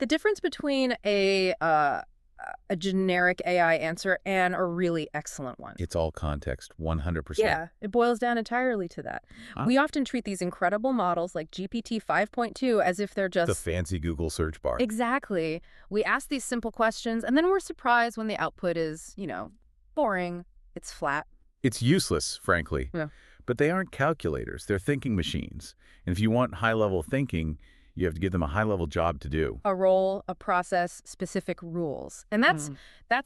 The difference between a generic AI answer and a really excellent one. It's all context, 100%. Yeah, it boils down entirely to that. Huh? We often treat these incredible models like GPT 5.2 as if they're The just... fancy Google search bar. Exactly. We ask these simple questions, and then we're surprised when the output is, boring. It's flat. It's useless, frankly. Yeah. But they aren't calculators. They're thinking machines. And if you want high-level thinking, you have to give them a high-level job to do. A role, a process, specific rules. And that's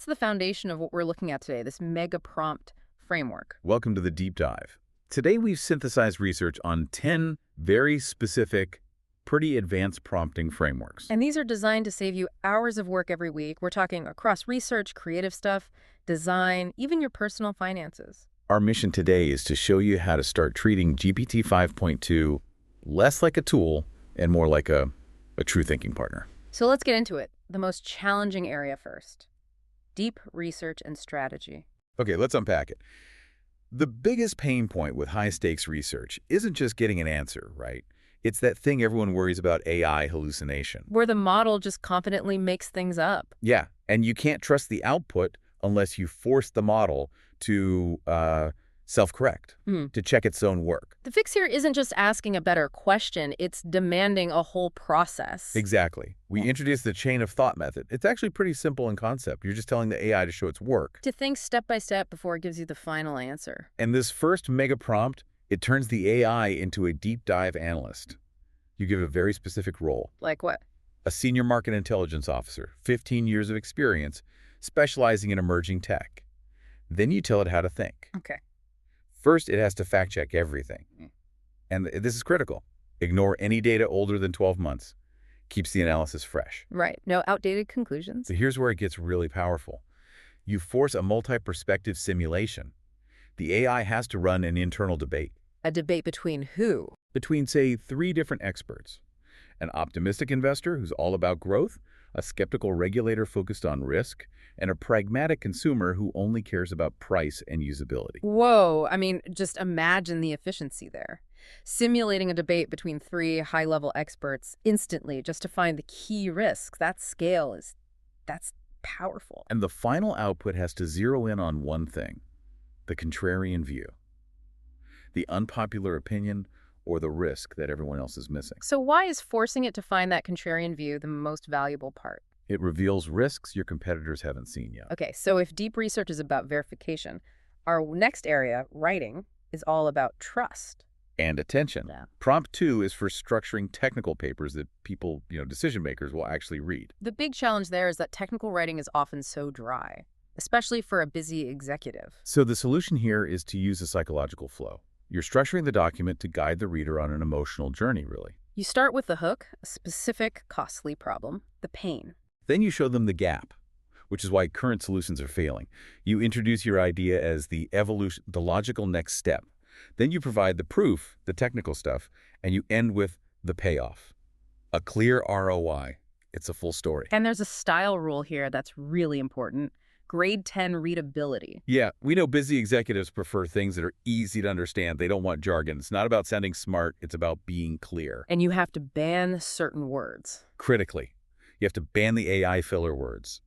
the foundation of what we're looking at today, this mega prompt framework. Welcome to the deep dive. Today we've synthesized research on 10 very specific, pretty advanced prompting frameworks. And these are designed to save you hours of work every week. We're talking across research, creative stuff, design, even your personal finances. Our mission today is to show you how to start treating GPT 5.2 less like a tool and more like a true thinking partner. So let's get into it. The most challenging area first. Deep research and strategy. Okay, let's unpack it. The biggest pain point with high-stakes research isn't just getting an answer, right? It's that thing everyone worries about, AI hallucination. Where the model just confidently makes things up. Yeah, and you can't trust the output unless you force the model to self-correct, to check its own work. The fix here isn't just asking a better question, it's demanding a whole process. Exactly. We introduced the chain of thought method. It's actually pretty simple in concept. You're just telling the AI to show its work. To think step by step before it gives you the final answer. And this first mega prompt, it turns the AI into a deep dive analyst. You give it a very specific role. Like what? A senior market intelligence officer, 15 years of experience, specializing in emerging tech. Then you tell it how to think. Okay. First, it has to fact-check everything. And this is critical. Ignore any data older than 12 months. Keeps the analysis fresh. Right. No outdated conclusions. So here's where it gets really powerful. You force a multi-perspective simulation. The AI has to run an internal debate. A debate between who? Between, say, 3 different experts. An optimistic investor who's all about growth, a skeptical regulator focused on risk, and a pragmatic consumer who only cares about price and usability. Whoa. I mean, just imagine the efficiency there. Simulating a debate between 3 high-level experts instantly just to find the key risks. That scale that's powerful. And the final output has to zero in on one thing, the contrarian view, the unpopular opinion, or the risk that everyone else is missing. So why is forcing it to find that contrarian view the most valuable part? It reveals risks your competitors haven't seen yet. Okay, so if deep research is about verification, our next area, writing, is all about trust. And attention. Yeah. Prompt 2 is for structuring technical papers that people, decision makers will actually read. The big challenge there is that technical writing is often so dry, especially for a busy executive. So the solution here is to use a psychological flow. You're structuring the document to guide the reader on an emotional journey, really. You start with the hook, a specific, costly problem, the pain. Then you show them the gap, which is why current solutions are failing. You introduce your idea as the logical next step. Then you provide the proof, the technical stuff, and you end with the payoff. A clear ROI. It's a full story. And there's a style rule here that's really important. Grade 10 readability. Yeah, we know busy executives prefer things that are easy to understand. They don't want jargon. It's not about sounding smart. It's about being clear. And you have to ban certain words. Critically, you have to ban the AI filler words.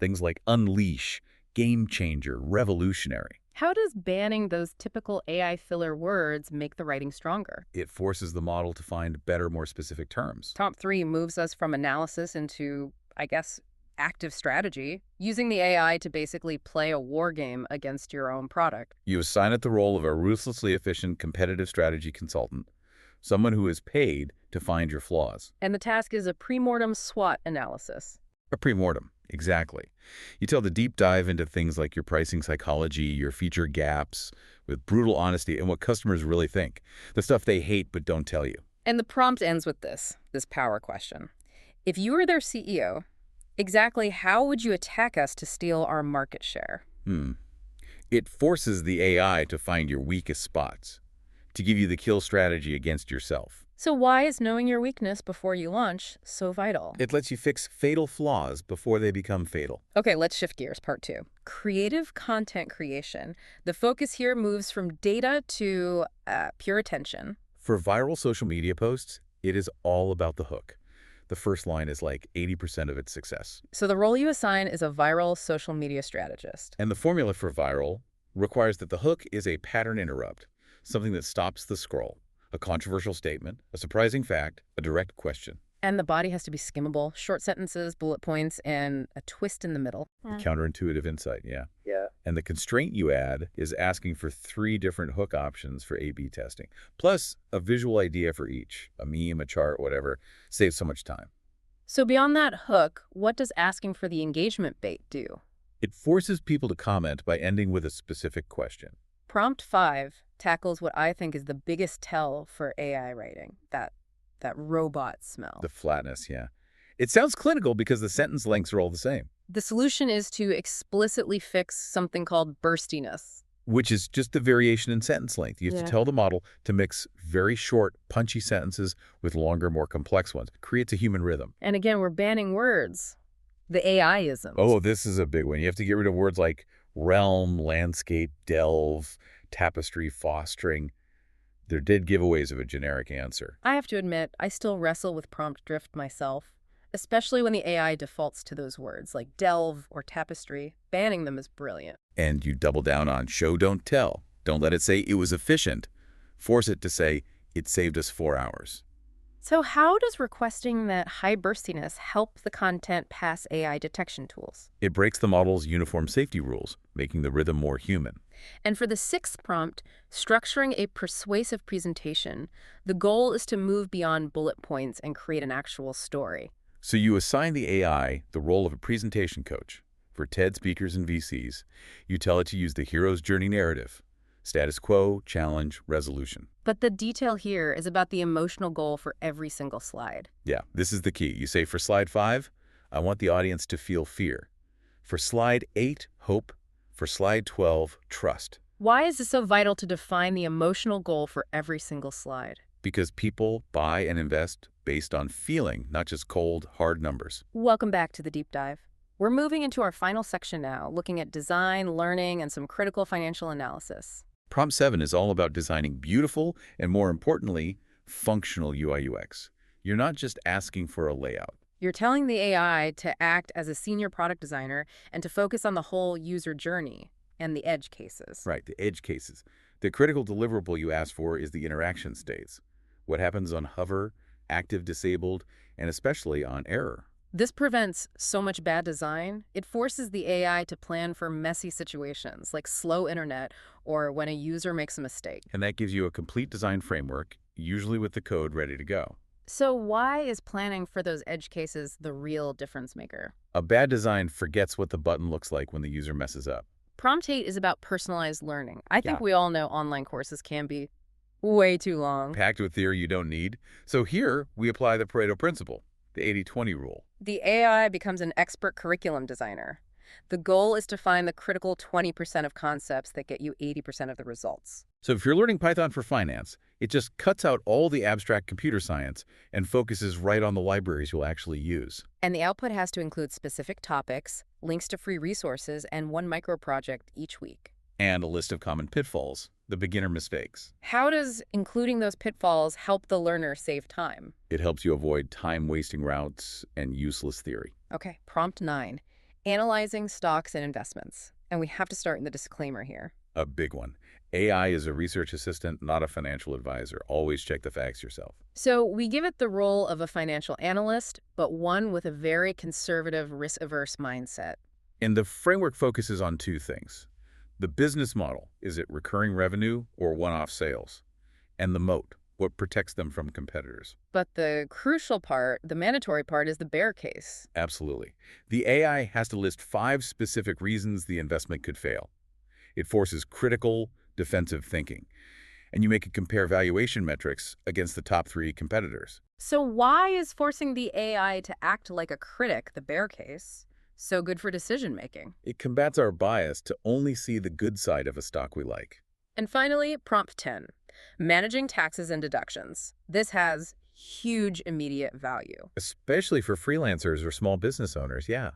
Things like unleash, game changer, revolutionary. How does banning those typical AI filler words make the writing stronger? It forces the model to find better, more specific terms. Top 3 moves us from analysis into, I guess, active strategy, using the AI to basically play a war game against your own product. You assign it the role of a ruthlessly efficient competitive strategy consultant, someone who is paid to find your flaws. And the task is a pre-mortem SWOT analysis. A pre-mortem, exactly. You tell the deep dive into things like your pricing psychology, your feature gaps, with brutal honesty, and what customers really think, the stuff they hate but don't tell you. And the prompt ends with this power question. If you were their CEO, exactly how would you attack us to steal our market share? It forces the AI to find your weakest spots, to give you the kill strategy against yourself. So why is knowing your weakness before you launch so vital? It lets you fix fatal flaws before they become fatal. Okay, let's shift gears, part 2. Creative content creation. The focus here moves from data to pure attention. For viral social media posts, it is all about the hook. the first line is like 80% of its success. So the role you assign is a viral social media strategist. And the formula for viral requires that the hook is a pattern interrupt, something that stops the scroll, a controversial statement, a surprising fact, a direct question. And the body has to be skimmable, short sentences, bullet points, and a twist in the middle. Counterintuitive insight, yeah. Yeah. And the constraint you add is asking for 3 different hook options for A/B testing, plus a visual idea for each, a meme, a chart, whatever. Saves so much time. So beyond that hook, what does asking for the engagement bait do? It forces people to comment by ending with a specific question. Prompt 5 tackles what I think is the biggest tell for AI writing, that robot smell. The flatness, yeah. It sounds clinical because the sentence lengths are all the same, The solution is to explicitly fix something called burstiness. which is just the variation in sentence length. You have Yeah. to tell the model to mix very short, punchy sentences with longer, more complex ones. It creates a human rhythm. And again, we're banning words, the AI-isms. Oh, this is a big one. You have to get rid of words like realm, landscape, delve, tapestry, fostering. They're dead giveaways of a generic answer. I have to admit, I still wrestle with prompt drift myself, especially when the AI defaults to those words like delve or tapestry. Banning them is brilliant. And you double down on show, don't tell. Don't let it say it was efficient. Force it to say it saved us 4 hours. So how does requesting that high burstiness help the content pass AI detection tools? It breaks the model's uniform safety rules, making the rhythm more human. And for the 6th prompt, structuring a persuasive presentation, the goal is to move beyond bullet points and create an actual story. So you assign the AI the role of a presentation coach. For TED speakers and VCs, you tell it to use the hero's journey narrative: status quo, challenge, resolution. But the detail here is about the emotional goal for every single slide. Yeah, this is the key. You say, for slide 5, I want the audience to feel fear. For slide 8, hope. For slide 12, trust. Why is it so vital to define the emotional goal for every single slide? Because people buy and invest based on feeling, not just cold, hard numbers. Welcome back to the deep dive. We're moving into our final section now, looking at design, learning, and some critical financial analysis. Prompt 7 is all about designing beautiful and, more importantly, functional UI/UX. You're not just asking for a layout. You're telling the AI to act as a senior product designer and to focus on the whole user journey and the edge cases. Right, the edge cases. The critical deliverable you ask for is the interaction states. What happens on hover, active, disabled, and especially on error. This prevents so much bad design. It forces the AI to plan for messy situations like slow internet or when a user makes a mistake. And that gives you a complete design framework, usually with the code ready to go. So why is planning for those edge cases the real difference maker? A bad design forgets what the button looks like when the user messes up. Prompt 8 is about personalized learning. I think Yeah. we all know online courses can be way too long. Packed with theory you don't need. So here, we apply the Pareto principle, the 80-20 rule. The AI becomes an expert curriculum designer. The goal is to find the critical 20% of concepts that get you 80% of the results. So if you're learning Python for finance, it just cuts out all the abstract computer science and focuses right on the libraries you'll actually use. And the output has to include specific topics, links to free resources, and one micro project each week. And a list of common pitfalls, the beginner mistakes. How does including those pitfalls help the learner save time? It helps you avoid time-wasting routes and useless theory. Okay, prompt 9, analyzing stocks and investments. And we have to start in the disclaimer here. A big one. AI is a research assistant, not a financial advisor. Always check the facts yourself. So we give it the role of a financial analyst, but one with a very conservative, risk-averse mindset. And the framework focuses on 2 things. The business model, is it recurring revenue or one-off sales? And the moat, what protects them from competitors? But the crucial part, the mandatory part, is the bear case. Absolutely. The AI has to list 5 specific reasons the investment could fail. It forces critical, defensive thinking. And you make it compare valuation metrics against the top 3 competitors. So why is forcing the AI to act like a critic, the bear case, so good for decision-making? It combats our bias to only see the good side of a stock we like. And finally, prompt 10, managing taxes and deductions. This has huge immediate value. Especially for freelancers or small business owners, yeah.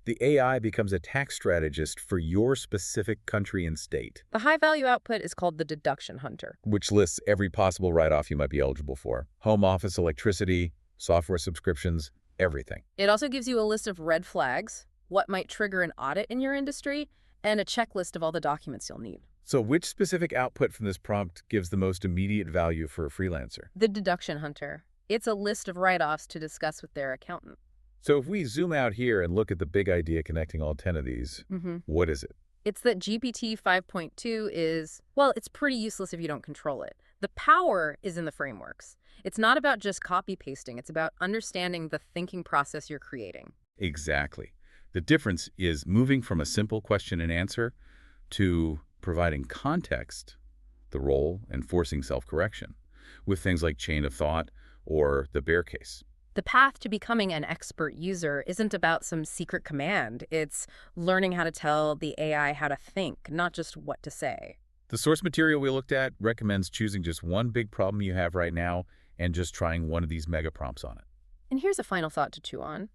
The AI becomes a tax strategist for your specific country and state, The high-value output is called the deduction hunter. which lists every possible write-off you might be eligible for. Home office, electricity, software subscriptions, everything. It also gives you a list of red flags, what might trigger an audit in your industry, and a checklist of all the documents you'll need. So which specific output from this prompt gives the most immediate value for a freelancer? The deduction hunter. It's a list of write-offs to discuss with their accountant. So if we zoom out here and look at the big idea connecting all 10 of these, what is it? It's that GPT 5.2 is, well, it's pretty useless if you don't control it. The power is in the frameworks. It's not about just copy-pasting. It's about understanding the thinking process you're creating. Exactly. The difference is moving from a simple question and answer to providing context, the role, and forcing self-correction with things like chain of thought or the bear case. The path to becoming an expert user isn't about some secret command. It's learning how to tell the AI how to think, not just what to say. The source material we looked at recommends choosing just one big problem you have right now and just trying one of these mega prompts on it. And here's a final thought to chew on.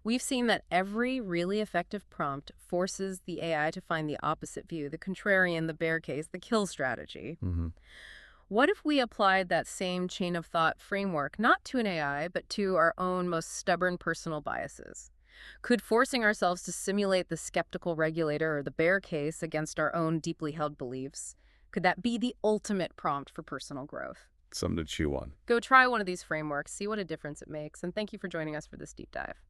We've seen that every really effective prompt forces the AI to find the opposite view, the contrarian, the bear case, the kill strategy. What if we applied that same chain of thought framework not to an AI, but to our own most stubborn personal biases? Could forcing ourselves to simulate the skeptical regulator or the bear case against our own deeply held beliefs, could that be the ultimate prompt for personal growth? Something to chew on. Go try one of these frameworks, see what a difference it makes, and thank you for joining us for this deep dive.